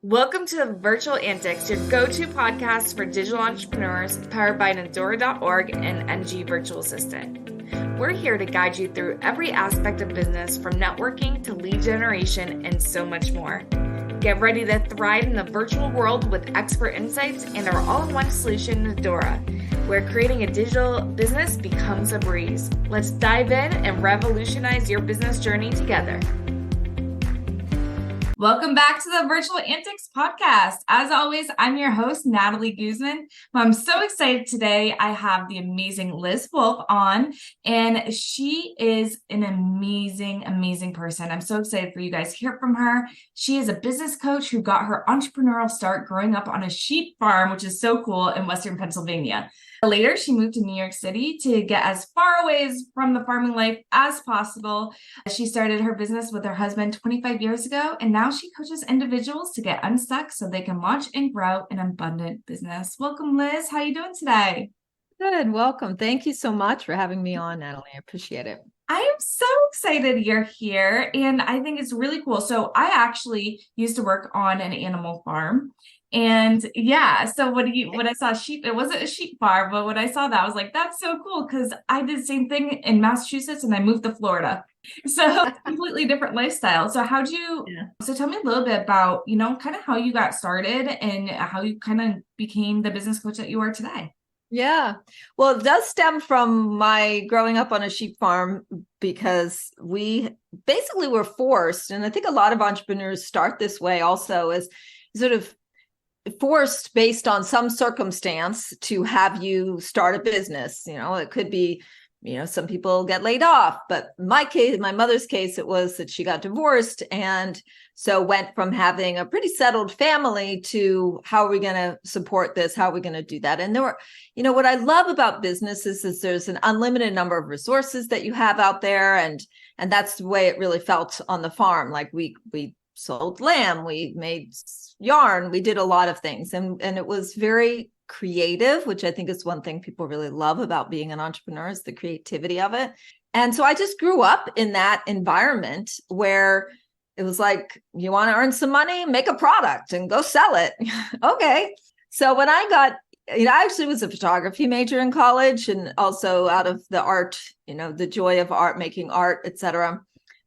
Welcome to Virtual Antics, your go-to podcast for digital entrepreneurs, powered by Nandora.org and NG Virtual Assistant. We're here to guide you through every aspect of business, from networking to lead generation and so much more. Get ready to thrive in the virtual world with expert insights and our all-in-one solution, Nandora, where creating a digital business becomes a breeze. Let's dive in and revolutionize your business journey together. Welcome back to the Virtual Antics Podcast. As always, I'm your host, Natalie Guzman. I'm so excited today. I have the amazing Liz Wolfe on, and she is an amazing, amazing person. I'm so excited for you guys to hear from her. She is a business coach who got her entrepreneurial start growing up on a sheep farm, which is so cool, in Western Pennsylvania. Later, she moved to New York City to get as far away from the farming life as possible. She started her business with her husband 25 years ago, and now she coaches individuals to get unstuck so they can launch and grow an abundant business. Welcome, Liz. How are you doing today? Good. Welcome. Thank you so much for having me on, Natalie. I appreciate it. I am so excited you're here, and I think it's really cool. So I actually used to work on an animal farm. And yeah, so when I saw sheep, it wasn't a sheep farm, but when I saw that, I was like, that's so cool, because I did the same thing in Massachusetts and I moved to Florida. So completely different lifestyle. So so tell me a little bit about, kind of how you got started and how you kind of became the business coach that you are today. Yeah. Well, it does stem from my growing up on a sheep farm, because we basically were forced, and I think a lot of entrepreneurs start this way also, as sort of forced based on some circumstance to have you start a business. It could be, some people get laid off, but in my case, my mother's case, it was that she got divorced, and so went from having a pretty settled family to, how are we going to support this? How are we going to do that? And there were, what I love about business is there's an unlimited number of resources that you have out there, and that's the way it really felt on the farm. Like we sold lamb, we made yarn, we did a lot of things, and it was very creative, which I think is one thing people really love about being an entrepreneur, is the creativity of it. And so I just grew up in that environment where it was like, you want to earn some money, make a product and go sell it. Okay. So when I got, I actually was a photography major in college, and also out of the art, the joy of art, making art, etc.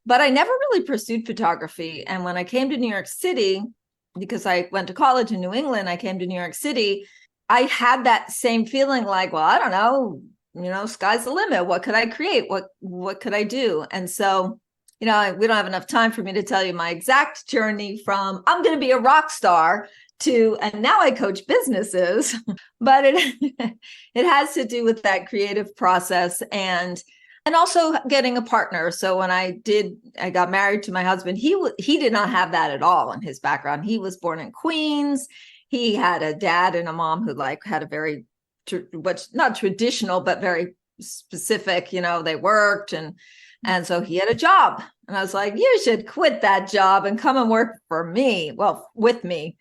But I never really pursued photography. And when I came to New York City, because I went to college in New England, I came to New York City, I had that same feeling like, well, I don't know, sky's the limit. What could I create? What could I do? And so, we don't have enough time for me to tell you my exact journey from I'm going to be a rock star to, and now I coach businesses, but it has to do with that creative process and also getting a partner. So when I got married to my husband, he did not have that at all in his background. He was born in Queens. He had a dad and a mom who had a very, not traditional, but very specific, they worked. And so he had a job. And I was like, you should quit that job and come and work for me. Well, with me.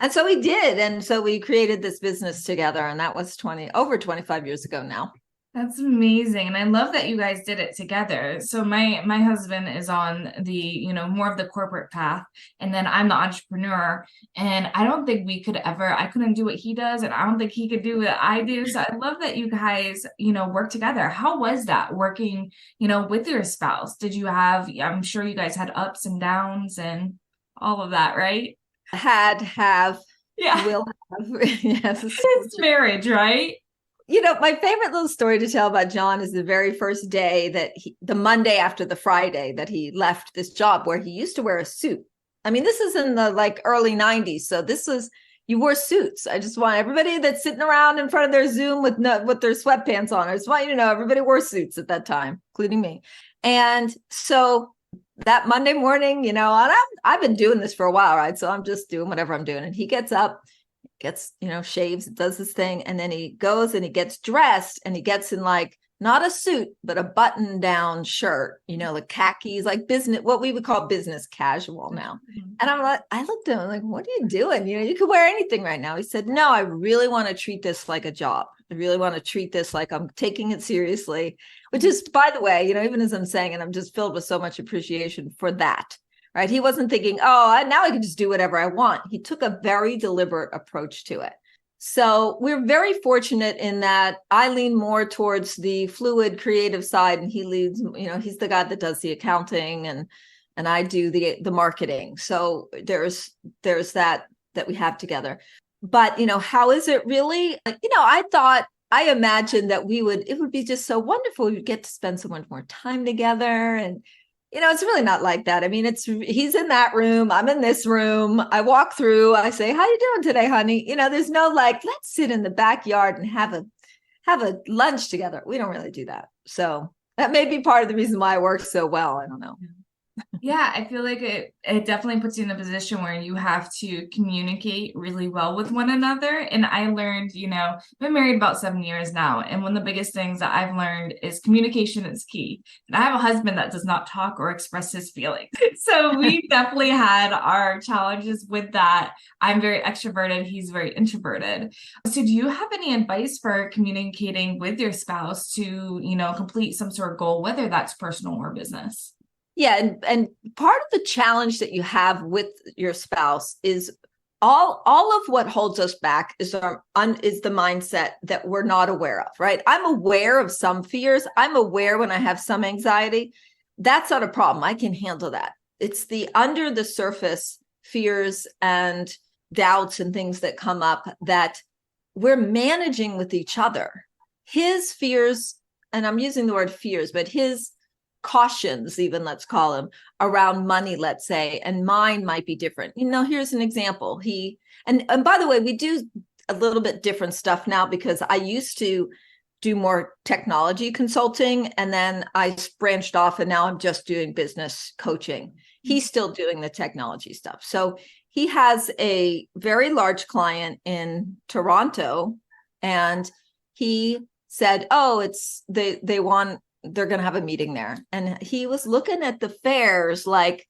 And so he did. And so we created this business together. And that was over 25 years ago now. That's amazing. And I love that you guys did it together. So my husband is on the, more of the corporate path, and then I'm the entrepreneur, and I don't think I couldn't do what he does, and I don't think he could do what I do. So I love that you guys, work together. How was that working, with your spouse? I'm sure you guys had ups and downs and all of that, right? Have, yeah, will have. Yes. It's marriage, right? My favorite little story to tell about John is the very first day the Monday after the Friday that he left this job, where he used to wear a suit. I mean, this is in the early 90s. So you wore suits. I just want everybody that's sitting around in front of their Zoom with their sweatpants on. I just want you to know everybody wore suits at that time, including me. And so that Monday morning, and I've been doing this for a while, right? So I'm just doing whatever I'm doing. And he gets up, shaves, does this thing. And then he goes and he gets dressed, and he gets in not a suit, but a button down shirt, like khakis, like business, what we would call business casual now. Mm-hmm. And I looked at him like, what are you doing? You could wear anything right now. He said, no, I really want to treat this like a job. I really want to treat this like I'm taking it seriously, which is, by the way, even as I'm saying it, I'm just filled with so much appreciation for that. right? He wasn't thinking, oh, now I can just do whatever I want. He took a very deliberate approach to it. So we're very fortunate in that I lean more towards the fluid creative side, and he leads, he's the guy that does the accounting, and I do the marketing. So there's that we have together. But, how is it really? I imagined that it would be just so wonderful. We'd get to spend so much more time together. And, it's really not like that. I mean, he's in that room. I'm in this room. I walk through, I say, how you doing today, honey? There's no like, let's sit in the backyard and have a lunch together. We don't really do that. So that may be part of the reason why it works so well. I don't know. Yeah, I feel like it definitely puts you in a position where you have to communicate really well with one another. And I learned, I've been married about 7 years now. And one of the biggest things that I've learned is communication is key. And I have a husband that does not talk or express his feelings. So we definitely had our challenges with that. I'm very extroverted. He's very introverted. So do you have any advice for communicating with your spouse to, complete some sort of goal, whether that's personal or business? Yeah. And part of the challenge that you have with your spouse is all of what holds us back is the mindset that we're not aware of, right? I'm aware of some fears. I'm aware when I have some anxiety. That's not a problem. I can handle that. It's the under the surface fears and doubts and things that come up that we're managing with each other. His fears, and I'm using the word fears, but his cautions, even let's call them, around money, let's say, and mine might be different. Here's an example. And by the way, we do a little bit different stuff now because I used to do more technology consulting, and then I branched off, and now I'm just doing business coaching. He's still doing the technology stuff. So he has a very large client in Toronto, and he said, oh, they're going to have a meeting there. And he was looking at the fares like,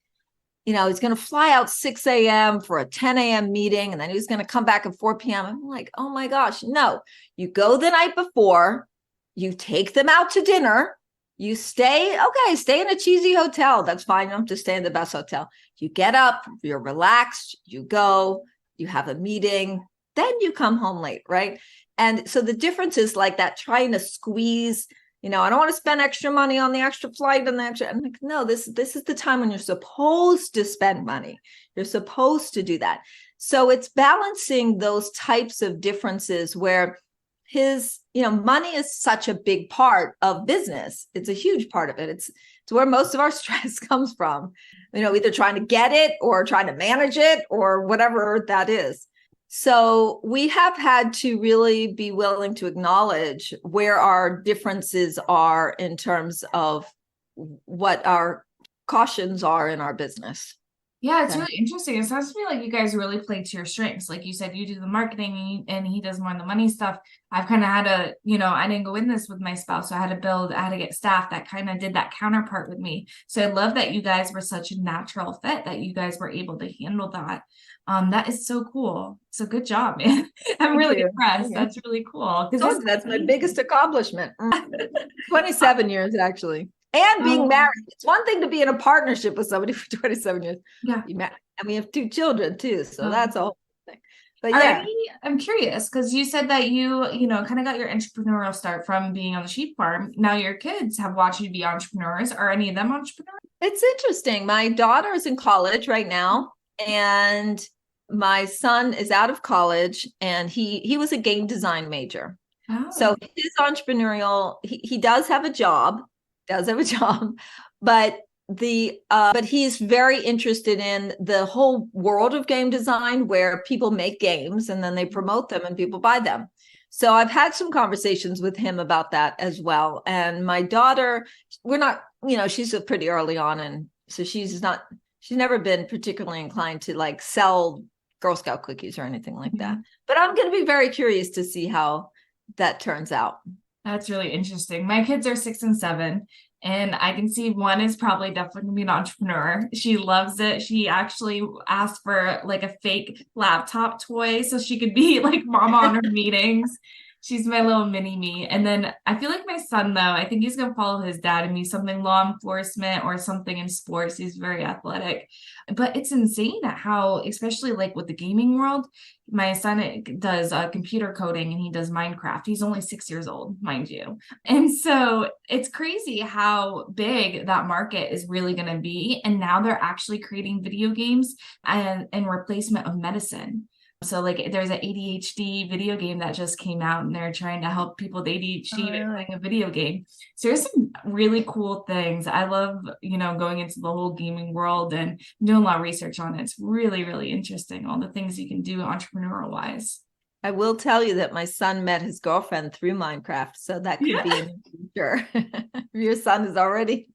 he's going to fly out 6 a.m. for a 10 a.m. meeting. And then he was going to come back at 4 p.m. I'm like, oh my gosh, no, you go the night before, you take them out to dinner, you stay in a cheesy hotel. That's fine. You don't have to stay in the best hotel. You get up, you're relaxed, you go, you have a meeting, then you come home late, right? And so the difference is like that, trying to squeeze, I don't want to spend extra money on the extra flight and the extra. I'm like, no, this is the time when you're supposed to spend money. You're supposed to do that. So it's balancing those types of differences where his, money is such a big part of business. It's a huge part of it. It's where most of our stress comes from, either trying to get it or trying to manage it or whatever that is. So we have had to really be willing to acknowledge where our differences are in terms of what our cautions are in our business. Yeah, it's really interesting. It sounds to me like you guys really play to your strengths. Like you said, you do the marketing and he does more of the money stuff. I've kind of had to, I didn't go in this with my spouse. So I had to get staff that kind of did that counterpart with me. So I love that you guys were such a natural fit, that you guys were able to handle that. That is so cool. So good job, man. I'm really impressed. Yeah. That's really cool. That's my biggest accomplishment. 27 years, actually. And being married. It's one thing to be in a partnership with somebody for 27 years. Yeah. And we have 2 children too. So that's a whole thing. But yeah. I'm curious because you said that you kind of got your entrepreneurial start from being on the sheep farm. Now your kids have watched you be entrepreneurs. Are any of them entrepreneurs? It's interesting. My daughter is in college right now, and my son is out of college, and he was a game design major. Oh. So he's entrepreneurial. He does have a job. But he's very interested in the whole world of game design, where people make games and then they promote them and people buy them. So I've had some conversations with him about that as well. And my daughter, we're not, she's pretty early on, and so she's never been particularly inclined to like sell Girl Scout cookies or anything like that. But I'm going to be very curious to see how that turns out. That's really interesting. My kids are 6 and 7, and I can see one is probably definitely going to be an entrepreneur. She loves it. She actually asked for like a fake laptop toy so she could be like mama on her meetings. She's my little mini me. And then I feel like my son, though, I think he's going to follow his dad and be something law enforcement or something in sports. He's very athletic. But it's insane at how, especially like with the gaming world, my son does computer coding and he does Minecraft. He's only 6 years old, mind you. And so it's crazy how big that market is really going to be. And now they're actually creating video games and in replacement of medicine. So like there's an ADHD video game that just came out and they're trying to help people with ADHD by playing a video game. So there's some really cool things. I love, going into the whole gaming world and doing a lot of research on it. It's really, really interesting. All the things you can do entrepreneurial wise. I will tell you that my son met his girlfriend through Minecraft. So that could be in the future. Your son is already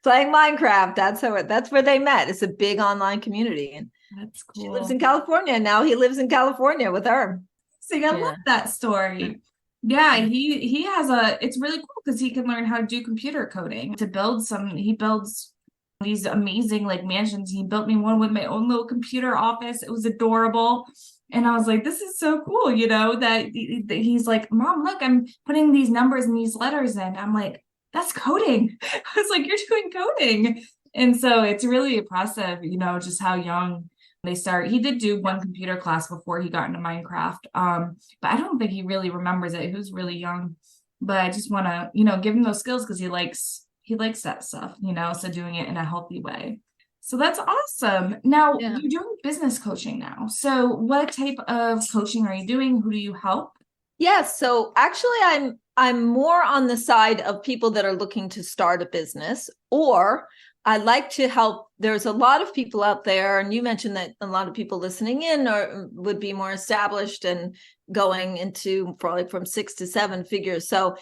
playing Minecraft. That's where they met. It's a big online community. And that's cool. She lives in California, and now he lives in California with her. So I love that story. Yeah, he has it's really cool because he can learn how to do computer coding to build he builds these amazing like mansions. He built me one with my own little computer office. It was adorable. And I was like, this is so cool, that he's like, Mom, look, I'm putting these numbers and these letters in. I'm like, that's coding. I was like, you're doing coding. And so it's really impressive, just how young they start. He did do one computer class before he got into Minecraft. But I don't think he really remembers it. He was really young. But I just want to, give him those skills because he likes that stuff, so doing it in a healthy way. So that's awesome. Now you're doing business coaching now. So what type of coaching are you doing? Who do you help? Yes. So actually I'm more on the side of people that are looking to start a business, or I like to help. There's a lot of people out there, and you mentioned that a lot of people listening in would be more established and going into probably from 6 to 7 figures. So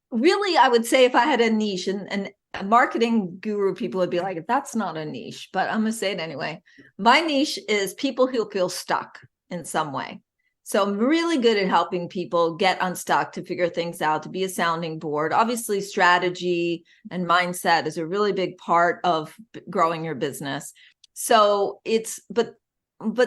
really, I would say if I had a niche, and a marketing guru people would be like, that's not a niche, but I'm going to say it anyway. My niche is people who feel stuck in some way. So I'm really good at helping people get unstuck, to figure things out, to be a sounding board. Obviously, strategy and mindset is a really big part of growing your business. So but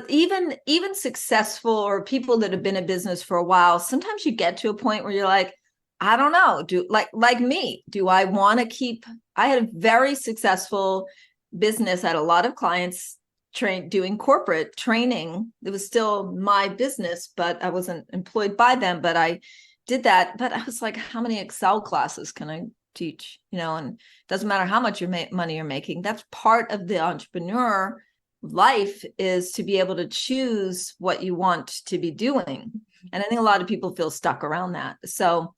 even successful or people that have been in business for a while, sometimes you get to a point where you're like, I don't know, like me, do I want to keep, I had a very successful business, I had a lot of clients doing corporate training. It was still my business, but I wasn't employed by them, but I did that. But I was like, how many Excel classes can I teach? And it doesn't matter how much money you're making. That's part of the entrepreneur life, is to be able to choose what you want to be doing. And I think a lot of people feel stuck around that. So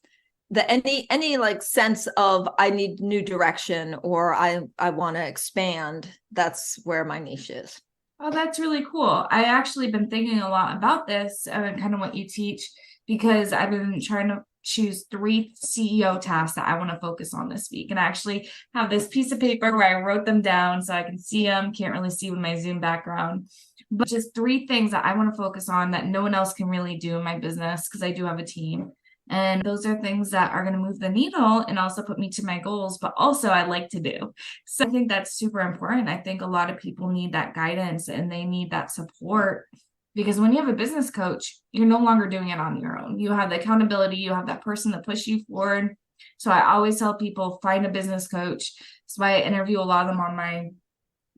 any like sense of I need new direction, or I want to expand, that's where my niche is. Oh, that's really cool. I actually been thinking a lot about this and kind of what you teach, because I've been trying to choose 3 CEO tasks that I want to focus on this week. And I actually have this piece of paper where I wrote them down so I can see them. Can't really see with my Zoom background, but just 3 things that I want to focus on that no one else can really do in my business, because I do have a team. And those are things that are going to move the needle and also put me to my goals, but also I like to do. So I think that's super important. I think a lot of people need that guidance and they need that support, because when you have a business coach, you're no longer doing it on your own. You have the accountability, you have that person to push you forward. So I always tell people, find a business coach. That's why I interview a lot of them on my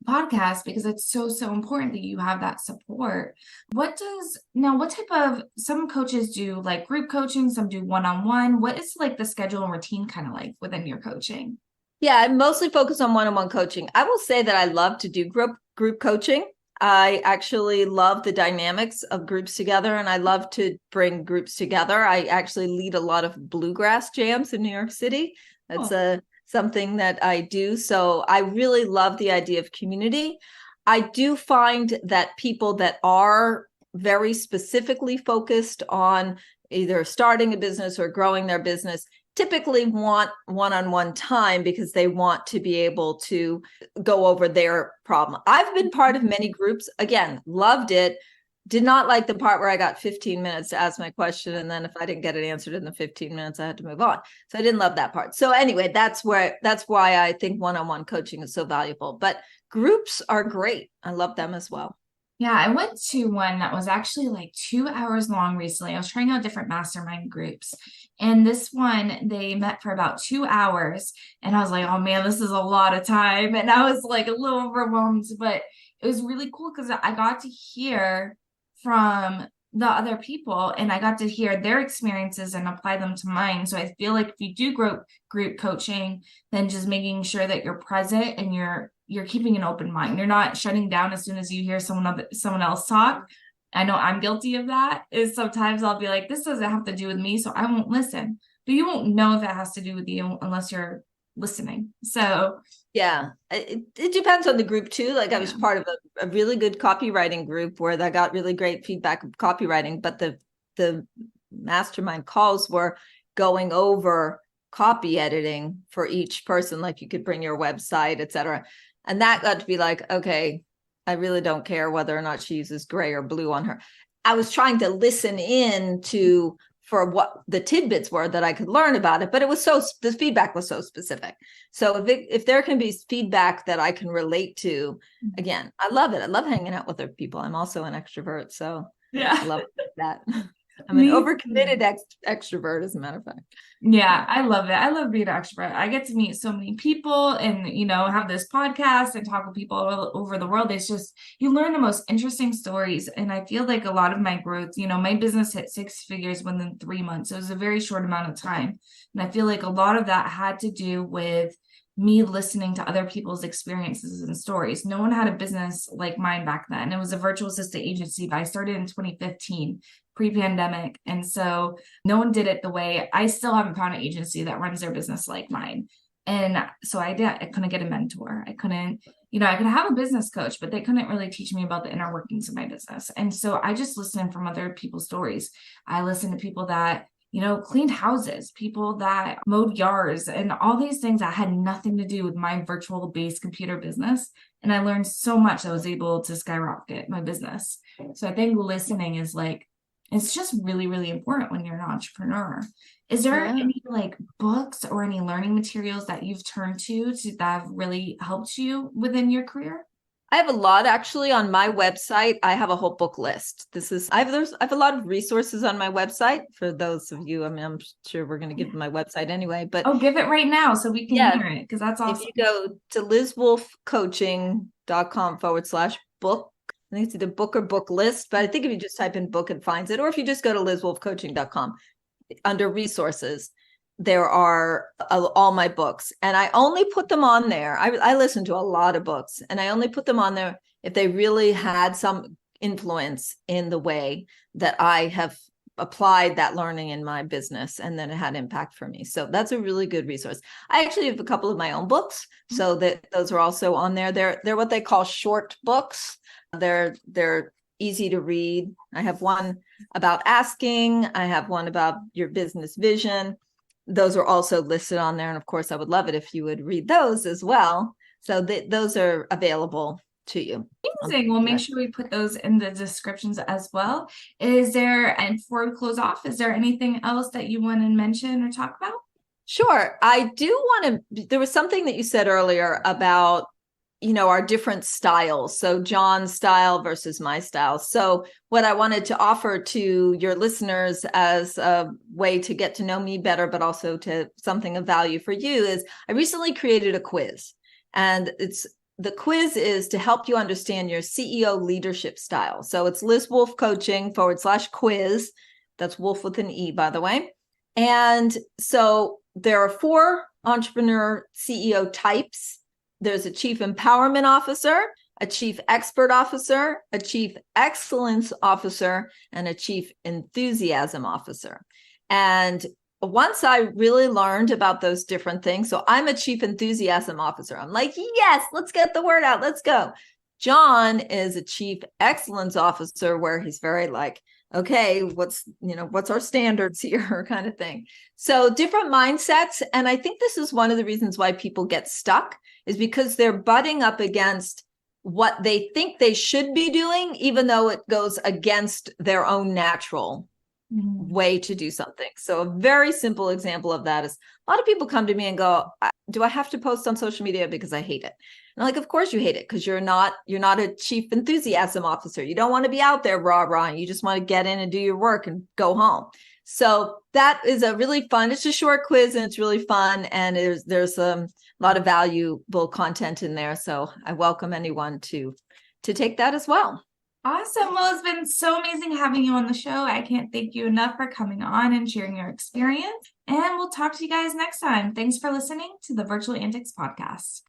podcast, because it's so important that you have that support. What type of, some coaches do like group coaching, some do one-on-one. What is like the schedule and routine kind of like within your coaching? Yeah, I mostly focus on one-on-one coaching. I will say that I love to do group coaching. I actually love the dynamics of groups together, and I love to bring groups together. I actually lead a lot of bluegrass jams in New York City. That's something that I do. So I really love the idea of community. I do find that people that are very specifically focused on either starting a business or growing their business typically want one-on-one time, because they want to be able to go over their problem. I've been part of many groups. Again, loved it. Did not like the part where I got 15 minutes to ask my question, and then if I didn't get it answered in the 15 minutes, I had to move on. So I didn't love that part. So anyway, that's why I think one-on-one coaching is so valuable. But groups are great. I love them as well. Yeah, I went to one that was actually like 2 hours long recently. I was trying out different mastermind groups. And this one, they met for about 2 hours. And I was like, oh man, this is a lot of time. And I was like a little overwhelmed, but it was really cool because I got to hear from the other people and I got to hear their experiences and apply them to mine. So I feel like if you do group coaching, then just making sure that you're present and you're keeping an open mind. You're not shutting down as soon as you hear someone else talk. I know I'm guilty of that. Is sometimes I'll be like, this doesn't have to do with me, so I won't listen. But you won't know if it has to do with you unless you're listening. So Yeah, it depends on the group too. Like I was part of a really good copywriting group where I got really great feedback of copywriting, but the mastermind calls were going over copy editing for each person. Like you could bring your website, etc. And that got to be like, okay, I really don't care whether or not she uses gray or blue on her. I was trying to listen in to for what the tidbits were that I could learn about it, but the feedback was so specific. So if there can be feedback that I can relate to, again, I love it. I love hanging out with other people. I'm also an extrovert, so yeah. I love that. I'm an overcommitted extrovert, as a matter of fact. Yeah, I love it. I love being an extrovert. I get to meet so many people and, have this podcast and talk with people all over the world. It's just, you learn the most interesting stories. And I feel like a lot of my growth, my business hit 6 figures within 3 months. It was a very short amount of time. And I feel like a lot of that had to do with me listening to other people's experiences and stories. No one had a business like mine back then. It was a virtual assistant agency, but I started in 2015, pre-pandemic. And so no one did it the way I still haven't found an agency that runs their business like mine. And so I couldn't get a mentor. I couldn't, I could have a business coach, but they couldn't really teach me about the inner workings of my business. And so I just listened from other people's stories. I listened to people that cleaned houses, people that mowed yards, and all these things that had nothing to do with my virtual based computer business. And I learned so much. I was able to skyrocket my business. So I think listening is it's just really, really important when you're an entrepreneur. Is there any books or any learning materials that you've turned to that have really helped you within your career? I have a lot actually on my website. I have a whole book list. I have a lot of resources on my website for those of you. I mean, I'm sure we're going to give my website anyway, but give it right now so we can hear it, because that's awesome. If you go to lizwolfcoaching.com/book, I think it's either book or book list, but I think if you just type in book, it finds it. Or if you just go to lizwolfcoaching.com under resources, there are all my books, and I only put them on there. I listen to a lot of books, and I only put them on there if they really had some influence in the way that I have applied that learning in my business, and then it had impact for me. So that's a really good resource. I actually have a couple of my own books, so that those are also on there. They're what they call short books. They're easy to read. I have one about asking. I have one about your business vision. Those are also listed on there. And of course, I would love it if you would read those as well. So those are available to you. Amazing. We'll make sure we put those in the descriptions as well. And before we close off, is there anything else that you want to mention or talk about? Sure. I do want to, there was something that you said earlier about our different styles. So John's style versus my style. So what I wanted to offer to your listeners as a way to get to know me better, but also to something of value for you, is I recently created a quiz. And the quiz is to help you understand your CEO leadership style. So it's Liz Wolfe Coaching /quiz. That's Wolfe with an E, by the way. And so there are 4 entrepreneur CEO types. There's a chief empowerment officer, a chief expert officer, a chief excellence officer, and a chief enthusiasm officer. And once I really learned about those different things, so I'm a chief enthusiasm officer. I'm like, yes, let's get the word out. Let's go. John is a chief excellence officer, where he's very okay, what's our standards here kind of thing. So different mindsets. And I think this is one of the reasons why people get stuck, is because they're butting up against what they think they should be doing, even though it goes against their own natural way to do something. So a very simple example of that is a lot of people come to me and go, do I have to post on social media because I hate it? And like, of course you hate it because you're not a chief enthusiasm officer. You don't want to be out there rah. You just want to get in and do your work and go home. So that is a really fun, it's a short quiz and it's really fun. And there's a lot of valuable content in there. So I welcome anyone to take that as well. Awesome. Well, it's been so amazing having you on the show. I can't thank you enough for coming on and sharing your experience. And we'll talk to you guys next time. Thanks for listening to the Virtual Antics Podcast.